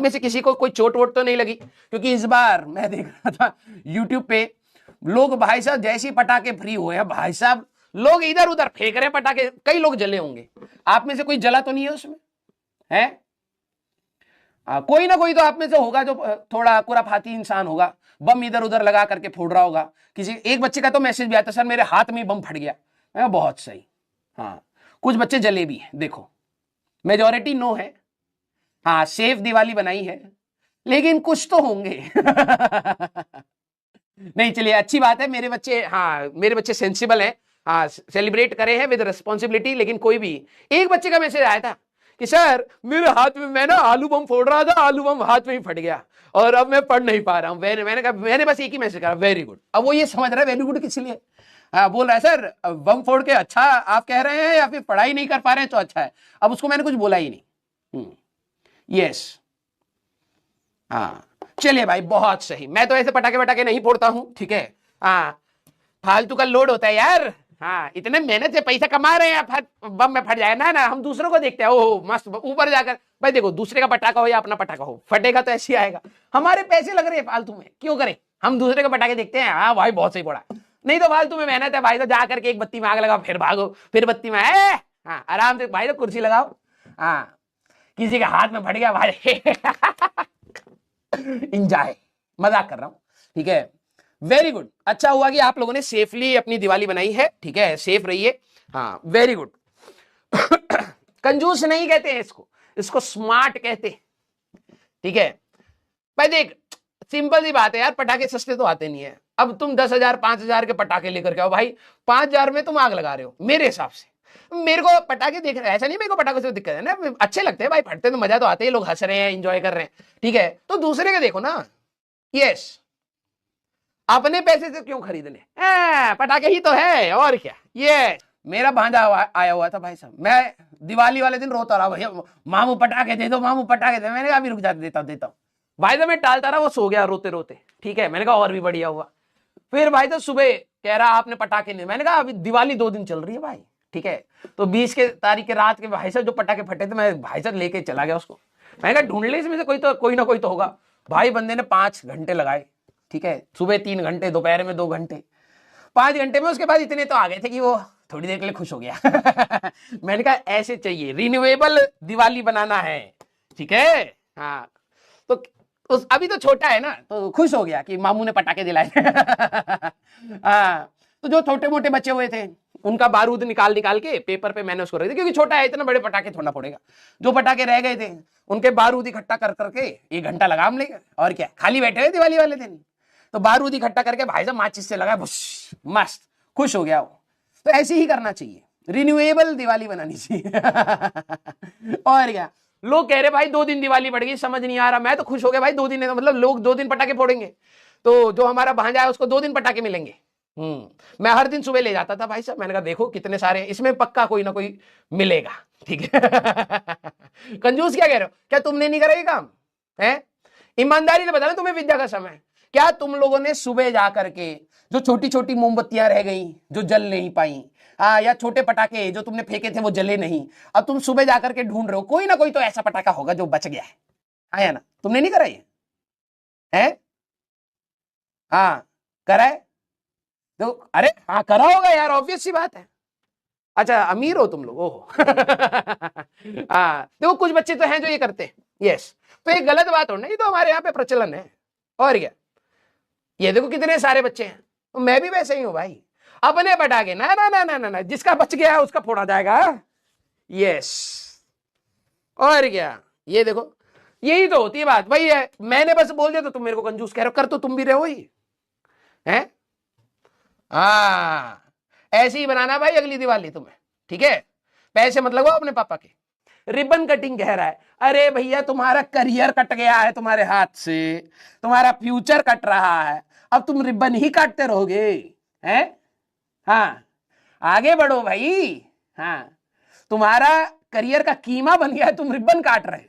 आप में से किसी को कोई चोट वोट तो नहीं लगी? क्योंकि इस बार मैं देख रहा था यूट्यूब पे लोग भाई साहब जैसे ही पटाखे फ्री हुए हैं भाई साहब लोग इधर उधर फेंक रहे हैं पटाखे, कई लोग जले होंगे। आप में से कोई जला तो नहीं है उसमें? है कोई ना कोई तो आप में से होगा जो थोड़ा खुराफाती इंसान होगा, बम इधर उधर लगा करके फोड़ रहा होगा। किसी एक बच्चे का तो मैसेज भी आता, सर मेरे हाथ में बम फट गया। मैं बहुत सही। हाँ कुछ बच्चे जले भी हैं, देखो मेजॉरिटी नो है। हाँ सेफ दिवाली बनाई है, लेकिन कुछ तो होंगे। नहीं चलिए अच्छी बात है, मेरे बच्चे, हाँ मेरे बच्चे सेंसिबल हैं, हाँ सेलिब्रेट करे हैं विद रिस्पॉन्सिबिलिटी। लेकिन कोई भी एक बच्चे का मैसेज आया था कि सर मेरे हाथ में, मैं ना आलू बम फोड़ रहा था, आलू बम हाथ में ही फट गया और अब मैं पढ़ नहीं पा रहा हूं। मैंने कहा, मैंने बस एक ही मैसेज करा, वेरी गुड। अब वो ये समझ रहा है वेरी गुड किस लिए। हाँ बोल रहा है सर बम फोड़ के अच्छा आप कह रहे हैं या फिर पढ़ाई नहीं कर पा रहे हैं तो अच्छा है। अब उसको मैंने कुछ बोला ही नहीं। यस हाँ चलिए भाई बहुत सही। मैं तो ऐसे पटाखे वटाखे नहीं फोड़ता हूं, ठीक है। हाँ फालतू का लोड होता है यार। हाँ इतने मेहनत से पैसा कमा रहे हैं, बम में फट जाए ना ना। हम दूसरों को देखते हैं, ओह मस्त ऊपर जाकर। भाई देखो दूसरे का पटाखा हो या अपना पटाखा हो, फटेगा तो ऐसे आएगा। हमारे पैसे लग रहे हैं फालतू में, क्यों करें? हम दूसरे के पटाखे देखते हैं, हाँ भाई बहुत सही पड़ा, नहीं तो फालतू में मेहनत है भाई। तो जा करके एक बत्ती में आग लगाओ, फिर भागो, फिर बत्ती में हाँ आराम से भाई तो कुर्सी लगाओ। हाँ किसी के हाथ में फट गया भाई, इंजॉय, मजाक कर रहा हूं, ठीक है। वेरी गुड, अच्छा हुआ कि आप लोगों ने सेफली अपनी दिवाली बनाई है, ठीक है, सेफ रहिए। हाँ वेरी गुड। कंजूस नहीं कहते हैं इसको, इसको स्मार्ट कहते हैं, ठीक है। भाई देख सिंपल सी बात है यार, पटाखे सस्ते तो आते नहीं है। अब तुम 10,000 5,000 के पटाखे लेकर के आओ भाई, 5,000 में तुम आग लगा रहे हो मेरे हिसाब से। मेरे को पटाखे देख रहे हैं, ऐसा नहीं मेरे को पटाखों से दिक्कत है ना, अच्छे लगते हैं भाई, फटते तो मजा तो आते हैं, लोग हंस रहे हैं एंजॉय कर रहे हैं, ठीक है। तो दूसरे के देखो ना। यस अपने पैसे से क्यों खरीदने, पटाखे ही तो है और क्या। ये मेरा भांजा आया हुआ था भाई साहब, मैं दिवाली वाले दिन रोता रहा, भैया मामू पटाखे दे दो, मामू पटाखे दे। मैंने कहा अभी रुक जाते, देता हूँ भाई। तो मैं टालता रहा, वो सो गया रोते रोते, ठीक है। मैंने कहा और भी बढ़िया हुआ। फिर भाई तो सुबह कह रहा आपने पटाखे नहीं। मैंने कहा अभी दिवाली 2 दिन चल रही है भाई, ठीक है। तो 20 के तारीख के रात के भाई साहब जो पटाखे फटे थे, मैं भाई साहब लेके चला गया उसको। मैंने कहा ढूंढ ले इसमें से कोई ना कोई तो होगा। भाई बंदे ने 5 घंटे लगाए, ठीक है। सुबह 3 घंटे, दोपहर में 2 घंटे, 5 घंटे में। उसके बाद इतने तो आ गए थे कि वो थोड़ी देर के लिए खुश हो गया। मैंने कहा ऐसे चाहिए, रिन्यूएबल दिवाली बनाना है, ठीक है। हाँ तो अभी तो छोटा है ना, तो खुश हो गया कि मामू ने पटाखे दिलाए। हाँ तो जो छोटे मोटे बचे हुए थे उनका बारूद निकाल के पेपर पे मैंने उसको रख दिया, क्योंकि छोटा है, इतना बड़े पटाखे थोड़ा फोड़ेगा। जो पटाखे रह गए थे उनके बारूद इकट्ठा कर करके 1 घंटा लगा हम लेंगे, और क्या, खाली बैठे हुए दिवाली वाले दिन। तो बारूद इकट्ठा करके भाई साहब माचिस से लगा, मस्त खुश हो गया वो। तो ऐसे ही करना चाहिए, रिन्यूएबल दिवाली बनानी चाहिए। और क्या, लोग कह रहे भाई 2 दिन दिवाली बढ़ गई, समझ नहीं आ रहा। मैं तो खुश हो गया भाई, 2 दिन है तो मतलब लोग 2 दिन पटाखे फोड़ेंगे, तो जो हमारा भांजा है उसको 2 दिन पटाखे मिलेंगे। मैं हर दिन सुबह ले जाता था भाई साहब। मैंने कहा देखो कितने सारे, इसमें पक्का कोई ना कोई मिलेगा, ठीक है। कंजूस क्या कह रहे हो, क्या तुमने नहीं करा ये काम है? ईमानदारी से बताना, तुम्हें विद्या का समय, क्या तुम लोगों ने सुबह जा करके जो छोटी छोटी मोमबत्तियां रह गई जो जल नहीं पाई, या छोटे पटाखे जो तुमने फेंके थे वो जले नहीं, अब तुम सुबह जाकर के ढूंढ रहे हो, कोई ना कोई तो ऐसा पटाखा होगा जो बच गया है, आया ना? तुमने नहीं करा ये है? हाँ करा है तो, अरे हाँ करा होगा यार, ऑब्वियस सी बात है। अच्छा अमीर हो तुम लोग, ओहो। हाँ देखो कुछ बच्चे तो हैं जो ये करते हैं। यस तो ये गलत बात हो ना, ये तो हमारे यहाँ पे प्रचलन है, और क्या। ये देखो कितने सारे बच्चे हैं, तो मैं भी वैसे ही हूं भाई, अपने पटाखे ना ना ना ना ना ना, जिसका बच गया है उसका फोड़ा जाएगा। यस और क्या, ये देखो यही तो होती है बात भाई। है मैंने बस बोल दिया तो तुम मेरे को कंजूस कह रहे हो, कर तो तुम भी रहो ही है। हाँ ऐसे ही बनाना भाई अगली दिवाली तुम्हें, ठीक है। पैसे मत लगवाओ अपने पापा के। रिबन कटिंग कह रहा है, अरे भैया तुम्हारा करियर कट गया है तुम्हारे हाथ से, तुम्हारा फ्यूचर कट रहा है, अब तुम रिबन ही काटते रहोगे हैं? हाँ आगे बढ़ो भाई। हाँ तुम्हारा करियर का कीमा बन गया है, तुम रिबन काट रहे